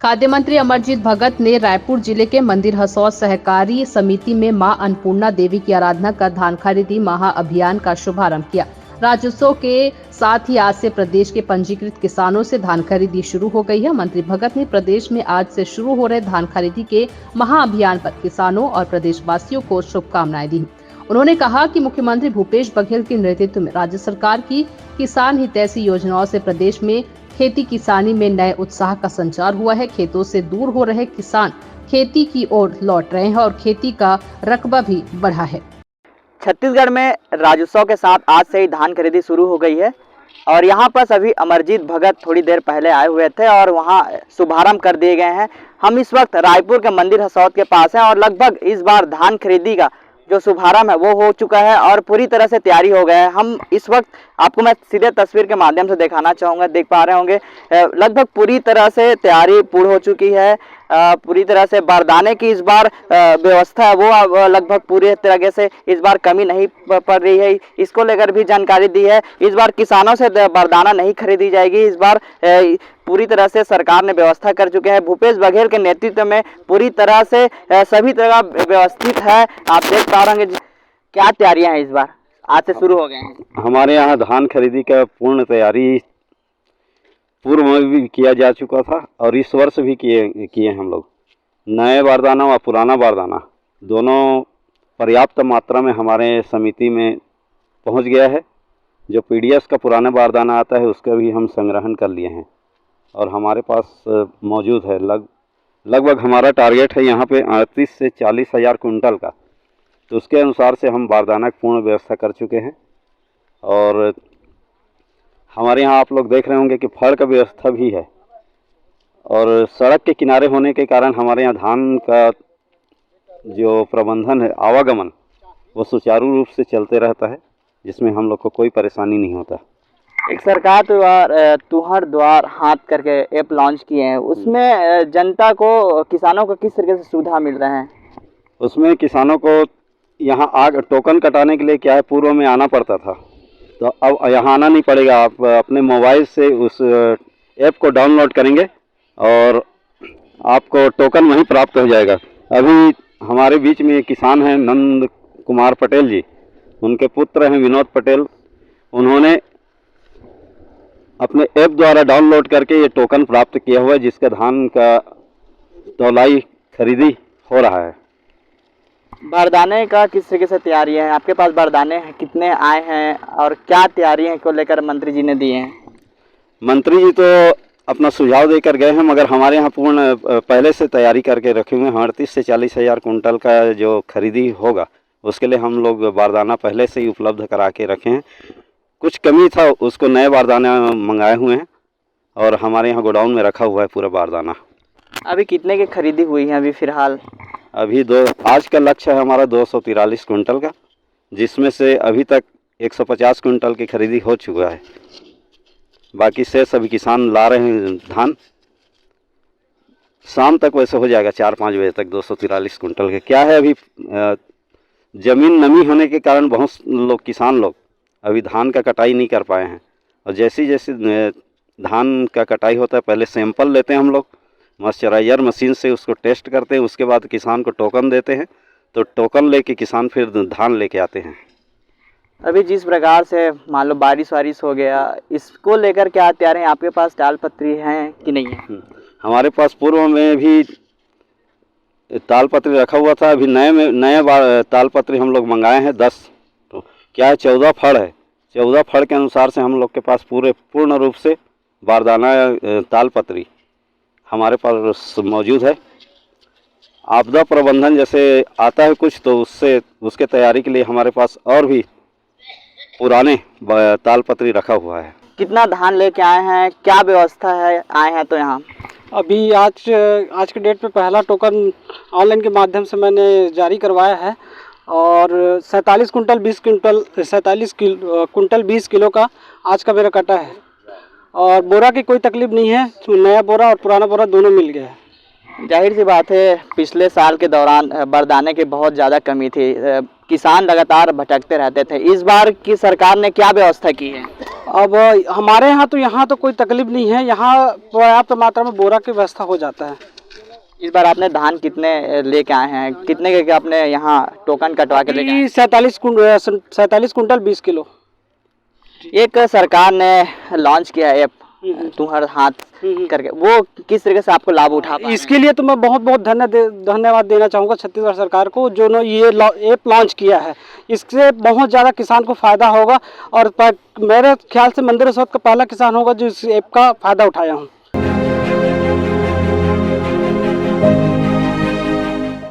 खाद्य मंत्री अमरजीत भगत ने रायपुर जिले के मंदिर हसौद सहकारी समिति में मां अन्नपूर्णा देवी की आराधना कर धान खरीदी महाअभियान का शुभारंभ किया। राज्योत्सव के साथ ही आज से प्रदेश के पंजीकृत किसानों से धान खरीदी शुरू हो गई है। मंत्री भगत ने प्रदेश में आज से शुरू हो रहे धान खरीदी के महाअभियान पर किसानों और प्रदेशवासियों को शुभकामनाएं दी। उन्होंने कहा कि मुख्यमंत्री भूपेश बघेल के नेतृत्व में राज्य सरकार की किसान हितैषी योजनाओं से प्रदेश में खेती किसानी में नए उत्साह का संचार हुआ है। खेतों से दूर हो रहे किसान खेती की ओर लौट रहे हैं और खेती का रकबा भी बढ़ा है। छत्तीसगढ़ में राज्योत्सव के साथ आज से ही धान खरीदी शुरू हो गई है और यहाँ पर सभी अमरजीत भगत थोड़ी देर पहले आए हुए थे और वहाँ शुभारंभ कर दिए गए हैं। हम इस वक्त रायपुर के मंदिर हसौद के पास हैं और लगभग इस बार धान खरीदी का जो शुभारंभ है वो हो चुका है और पूरी तरह से तैयारी हो गया है। हम इस वक्त आपको मैं सीधे तस्वीर के माध्यम से दिखाना चाहूँगा, देख पा रहे होंगे लगभग पूरी तरह से तैयारी पूर्ण हो चुकी है। पूरी तरह से बारदाने की इस बार व्यवस्था है वो लगभग पूरी तरह से इस बार कमी नहीं पड़ रही है। इसको लेकर भी जानकारी दी है। इस बार किसानों से बारदाना नहीं खरीदी जाएगी। इस बार पूरी तरह से सरकार ने व्यवस्था कर चुके हैं। भूपेश बघेल के नेतृत्व में पूरी तरह से सभी तरह व्यवस्थित है। आप देख पा रहे हैं क्या तैयारियां हैं इस बार आज से शुरू हो गए हैं। हमारे यहाँ धान खरीदी का पूर्ण तैयारी पूर्व में भी किया जा चुका था और इस वर्ष भी किए हम लोग। नए बारदाना और पुराना बारदाना दोनों पर्याप्त मात्रा में हमारे समिति में पहुंच गया है। जो पीडीएस का पुराना बारदाना आता है उसका भी हम संग्रहण कर लिए हैं और हमारे पास मौजूद है। लगभग हमारा टारगेट है यहाँ पे 38 से 40 हज़ार कुंटल का, तो उसके अनुसार से हम बारदाना की पूर्ण व्यवस्था कर चुके हैं। और हमारे यहाँ आप लोग देख रहे होंगे कि फड़ का व्यवस्था भी है और सड़क के किनारे होने के कारण हमारे यहाँ धान का जो प्रबंधन है, आवागमन, वो सुचारू रूप से चलते रहता है, जिसमें हम लोग को कोई परेशानी नहीं होता। एक सरकार द्वारा तुहर द्वार हाथ करके ऐप लॉन्च किए हैं, उसमें जनता को किसानों को किस तरीके से सुविधा मिल रहे हैं? उसमें किसानों को यहाँ टोकन कटाने के लिए क्या है, पूर्व में आना पड़ता था, तो अब यहाँ आना नहीं पड़ेगा। आप अपने मोबाइल से उस ऐप को डाउनलोड करेंगे और आपको टोकन वहीं प्राप्त हो जाएगा। अभी हमारे बीच में एक किसान हैं नंद कुमार पटेल जी, उनके पुत्र हैं विनोद पटेल। उन्होंने अपने ऐप द्वारा डाउनलोड करके ये टोकन प्राप्त किया हुआ है, जिसका धान का तौलाई खरीदी हो रहा है। बारदाने का किस तरीके से तैयारी है? आपके पास बारदाने कितने आए हैं और क्या तैयारी है को लेकर मंत्री जी ने दिए हैं? मंत्री जी तो अपना सुझाव देकर गए हैं, मगर हमारे यहाँ पूर्ण पहले से तैयारी करके रखे हुए हैं। 38 से 40 हज़ार कुंटल का जो खरीदी होगा उसके लिए हम लोग बारदाना पहले से ही उपलब्ध करा के रखे हैं। कुछ कमी था, उसको नए बारदाना मंगाए हुए हैं और हमारे यहाँ गोडाउन में रखा हुआ है पूरा बारदाना। अभी कितने की खरीदी हुई है अभी फिलहाल? अभी आज का लक्ष्य है हमारा 243 कुंटल का, जिसमें से अभी तक 150 कुंटल की खरीदी हो चुका है। बाकी से सभी किसान ला रहे हैं धान। शाम तक वैसे हो जाएगा 4-5 बजे तक 243 कुंटल के। क्या है, अभी ज़मीन नमी होने के कारण बहुत लोग किसान लोग अभी धान का कटाई नहीं कर पाए हैं। और जैसे धान का कटाई होता है, पहले सैंपल लेते हैं हम लोग, मॉइस्चराइजर मशीन से उसको टेस्ट करते हैं, उसके बाद किसान को टोकन देते हैं, तो टोकन लेके किसान फिर धान लेके आते हैं। अभी जिस प्रकार से मान लो बारिश हो गया, इसको लेकर क्या तैयार हैं? आपके पास तालपत्री हैं कि नहीं है? हमारे पास पूर्व में भी तालपत्री रखा हुआ था। अभी नए तालपत्री हम लोग मंगाए हैं 10। तो क्या है, 14 फड़ है। 14 फड़ के अनुसार से हम लोग के पास पूर्ण रूप से बारदाना तालपत्री हमारे पास मौजूद है। आपदा प्रबंधन जैसे आता है कुछ, तो उसके तैयारी के लिए हमारे पास और भी पुराने तालपत्री रखा हुआ है। कितना धान लेके आए हैं, क्या व्यवस्था है आए हैं तो यहाँ? अभी आज के डेट पे पहला टोकन ऑनलाइन के माध्यम से मैंने जारी करवाया है और 47 कुंटल 20 किलो का आज का मेरा कटा है और बोरा की कोई तकलीफ नहीं है। नया बोरा और पुराना बोरा दोनों मिल गया है। जाहिर सी बात है, पिछले साल के दौरान बारदाने की बहुत ज़्यादा कमी थी, किसान लगातार भटकते रहते थे। इस बार की सरकार ने क्या व्यवस्था की है? अब हमारे यहाँ तो कोई तकलीफ नहीं है, यहाँ पर्याप्त मात्रा में बोरा की व्यवस्था हो जाता है। इस बार आपने धान कितने लेके आए हैं, कितने के आपने यहाँ टोकन कटवा के लेके आए हैं? 47 कुंटल 20 किलो। एक सरकार ने लॉन्च किया है ऐप तुम्हारे हाथ करके, वो किस तरीके से आपको लाभ उठा पाए हैं? इसके लिए तो मैं बहुत बहुत धन्यवाद देना चाहूँगा छत्तीसगढ़ सरकार को, जो ने ये ऐप लॉन्च किया है। इससे बहुत ज़्यादा किसान को फ़ायदा होगा और मेरे ख्याल से मंदिर रसोद का पहला किसान होगा जो इस ऐप का फ़ायदा उठाया हूँ।